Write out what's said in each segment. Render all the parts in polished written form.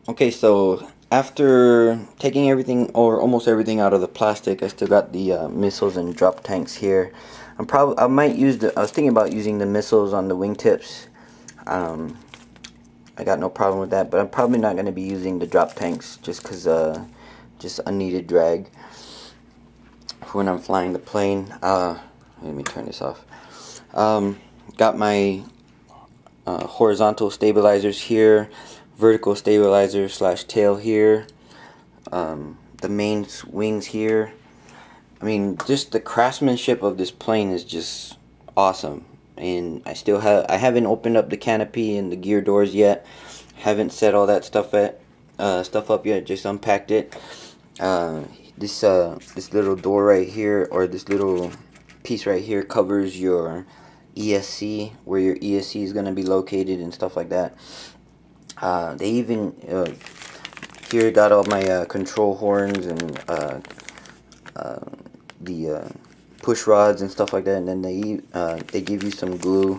Okay, so after taking everything or almost everything out of the plastic, I still got the missiles and drop tanks here. I might use I was thinking about using the missiles on the wingtips. I got no problem with that, but I'm probably not going to be using the drop tanks just because just unneeded drag for when I'm flying the plane. Let me turn this off. Got my horizontal stabilizers here, vertical stabilizer / tail here, the main wings here. I mean, just the craftsmanship of this plane is just awesome. And I haven't opened up the canopy and the gear doors yet. Haven't set all that stuff up yet. Just unpacked it. This little door right here, or this little piece right here, covers your ESC, where your ESC is going to be located and stuff like that. They even here got all my control horns and the push rods and stuff like that, and then they give you some glue,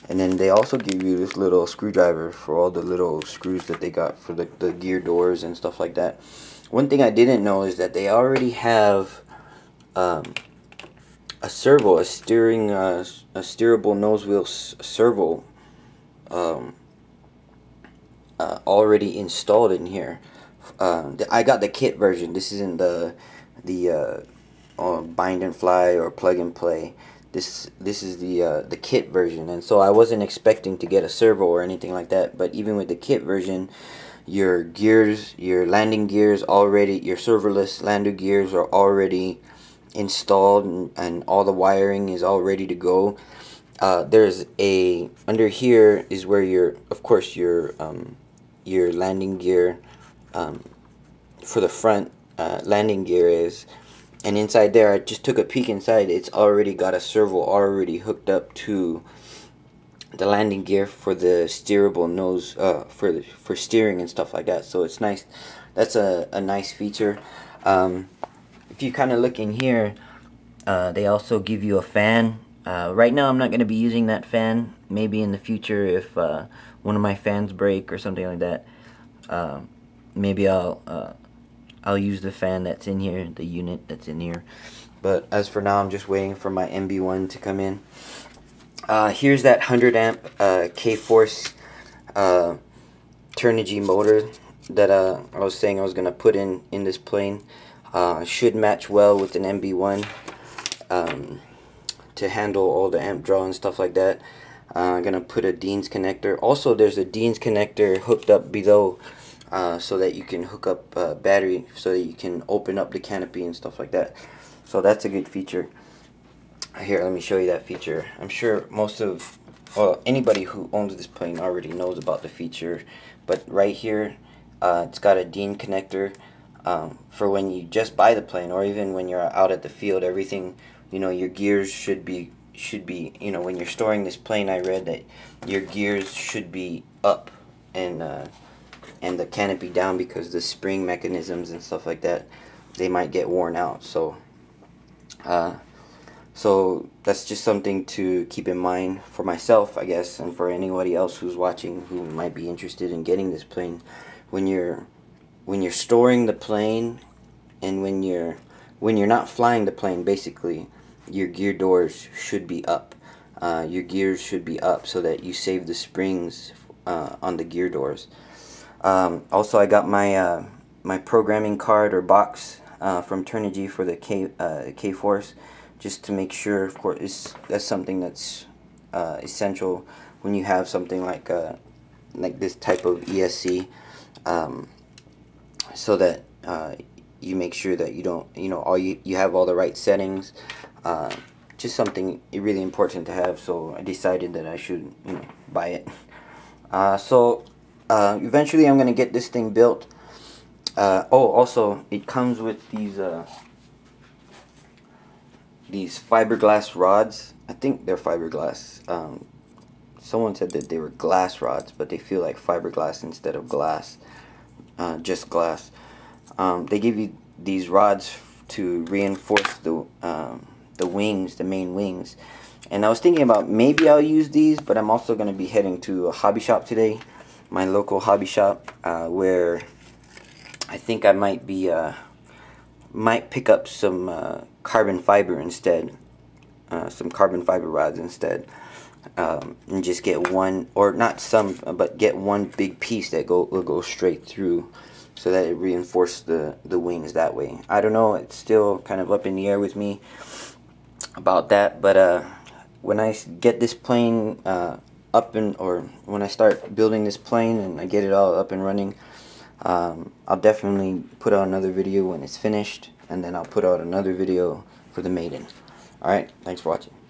and then they also give you this little screwdriver for all the little screws that they got for the gear doors and stuff like that. One thing I didn't know is that they already have a servo, a steerable nose wheel servo already installed in here. I got the kit version. This isn't the bind and fly or plug and play. This is the kit version, and so I wasn't expecting to get a servo or anything like that. But even with the kit version, your gears, your landing gears already, your serverless landing gears are already installed, and all the wiring is all ready to go. There's under here is where of course your landing gear for the front landing gear is, and inside there I just took a peek inside. It's already got a servo already hooked up to the landing gear for the steerable nose, for steering and stuff like that. So it's nice. That's a nice feature. If you kind of look in here, they also give you a fan. Right now I'm not going to be using that fan. Maybe in the future, if one of my fans break or something like that, maybe I'll use the fan that's in here, the unit that's in here. But as for now, I'm just waiting for my MB-1 to come in. Here's that 100 amp K-Force Turnigy motor that I was saying I was going to put in this plane. Should match well with an MB-1 to handle all the amp draw and stuff like that. I'm going to put a Dean's connector. Also, there's a Dean's connector hooked up below, so that you can hook up battery, so that you can open up the canopy and stuff like that. So that's a good feature. Here, let me show you that feature. I'm sure anybody who owns this plane already knows about the feature, but right here, it's got a Dean connector for when you just buy the plane, or even when you're out at the field. Everything, your gears should be, when you're storing this plane, I read that your gears should be up and the canopy down, because the spring mechanisms and stuff like that, they might get worn out. So that's just something to keep in mind for myself, I guess, and for anybody else who's watching who might be interested in getting this plane. When you're storing the plane, and when you're not flying the plane, basically your gear doors should be up. Your gears should be up so that you save the springs on the gear doors. Also, I got my my programming card or box from Turnigy for the K-Force, just to make sure. Of course, that's something that's essential when you have something like this type of ESC, so that you make sure that you don't, you have all the right settings. Just something really important to have. So I decided that I should, buy it. Eventually I'm gonna get this thing built. Also, it comes with these fiberglass rods. I think they're fiberglass. Someone said that they were glass rods, but they feel like fiberglass instead of glass. Just glass. They give you these rods to reinforce the wings, the main wings. And I was thinking about maybe I'll use these, but I'm also going to be heading to a hobby shop today my local hobby shop, where I think I might pick up some carbon fiber instead, some carbon fiber rods instead, and just get one, or not some, but get one big piece that will go straight through, so that it reinforces the wings that way. I don't know, it's still kind of up in the air with me about that, but when I get this plane when I start building this plane and I get it all up and running, I'll definitely put out another video when it's finished, and then I'll put out another video for the maiden. Alright, thanks for watching.